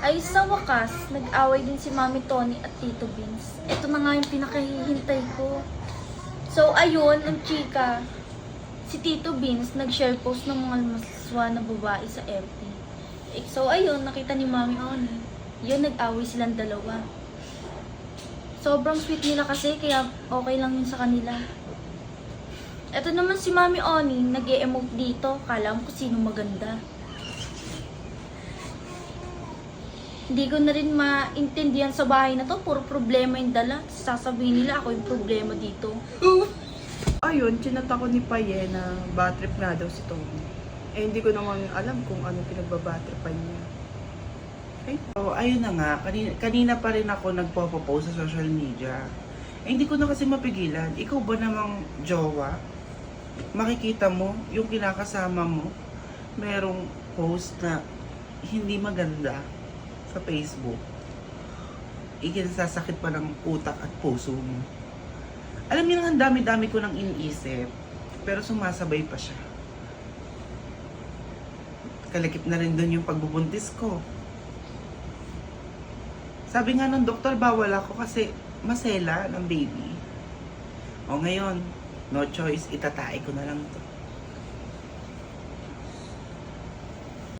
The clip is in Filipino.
Ay sa wakas, nag-away din si Mami Tony at Tito Vince. Ito na nga yung pinakahihintay ko. So ayun, ang chika, si Tito Vince nag-share post ng mga maswa na babae sa FB. So ayun, nakita ni Mami Oni. Yun, nag-away silang dalawa. Sobrang sweet nila kasi, kaya okay lang yun sa kanila. Ito naman si Mami Oni, nag-e-emote dito. Kala mo kung sino maganda. Hindi ko na rin maintindihan sa bahay na to. Puro problema yung dala. Sasabihin nila ako yung problema dito. Ayun, chinat ako ni Paye na bad trip nga daw si Tony. Eh, hindi ko naman alam kung ano pinagbabatripan niya. Okay? So, ayun na nga, kanina pa rin ako nagpo-post sa social media. Eh, hindi ko na kasi mapigilan. Ikaw ba namang jowa? Makikita mo, yung kinakasama mo, merong post na hindi maganda sa Facebook. Ikinasasakit pa ng utak at puso mo. Alam niyo lang, ang dami-dami ko nang iniisip, pero sumasabay pa siya. Kalakip na rin dun yung pagbubuntis ko. Sabi nga ng doktor, bawal ako kasi masela ng baby. O ngayon, no choice, itatae ko na lang to.